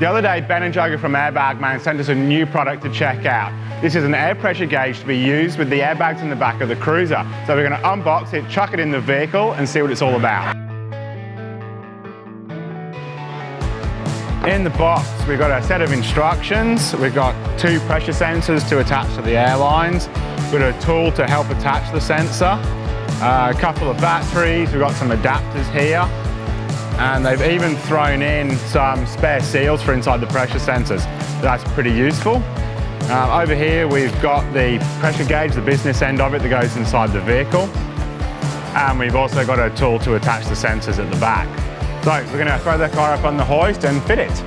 The other day, Ben and Jugger from Airbag Man sent us a new product to check out. This is an air pressure gauge to be used with the airbags in the back of the Cruiser. So we're going to unbox it, chuck it in the vehicle and see what it's all about. In the box, we've got a set of instructions. We've got 2 pressure sensors to attach to the airlines. We've got a tool to help attach the sensor. A couple of batteries. We've got some adapters here. And they've even thrown in some spare seals for inside the pressure sensors. That's pretty useful. Over here we've got the pressure gauge, the business end of it that goes inside the vehicle. And we've also got a tool to attach the sensors at the back. So we're going to throw the car up on the hoist and fit it.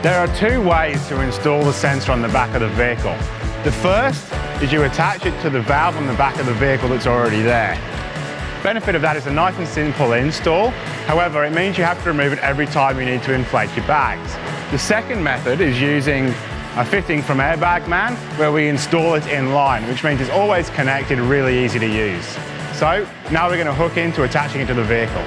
There are 2 ways to install the sensor on the back of the vehicle. The first is you attach it to the valve on the back of the vehicle that's already there. The benefit of that is a nice and simple install. However, it means you have to remove it every time you need to inflate your bags. The second method is using a fitting from Airbag Man where we install it in line, which means it's always connected, really easy to use. So now we're going to hook into attaching it to the vehicle.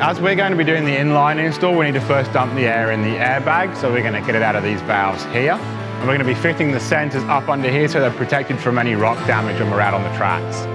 As we're going to be doing the inline install, we need to first dump the air in the airbag, so we're going to get it out of these valves here. And we're going to be fitting the sensors up under here so they're protected from any rock damage when we're out on the tracks.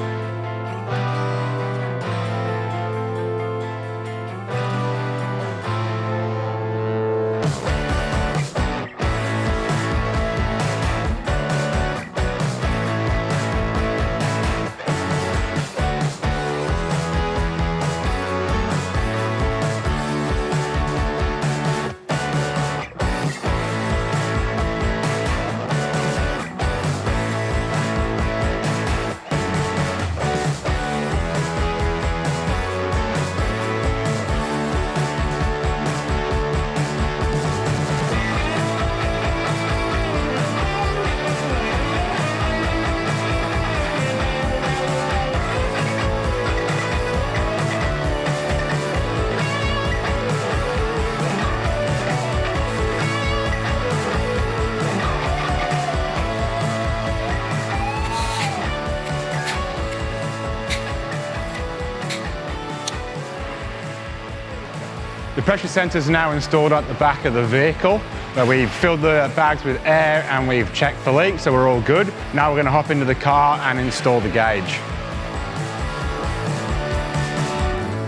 The pressure sensor is now installed at the back of the vehicle, where we've filled the bags with air and we've checked for leaks, so we're all good. Now we're going to hop into the car and install the gauge.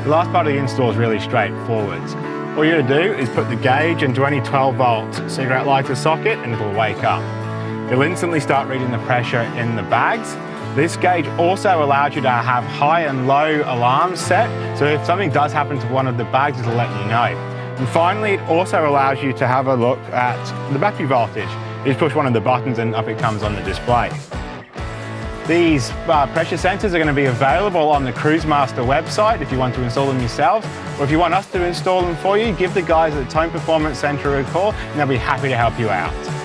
The last part of the install is really straightforward. All you're going to do is put the gauge into any 12-volt cigarette lighter socket and it'll wake up. It'll instantly start reading the pressure in the bags. This gauge also allows you to have high and low alarms set, so if something does happen to one of the bags, it'll let you know. And finally, it also allows you to have a look at the battery voltage. You just push one of the buttons and up it comes on the display. These pressure sensors are going to be available on the Cruisemaster website if you want to install them yourselves, or if you want us to install them for you, give the guys at the Tone Performance Centre a call and they'll be happy to help you out.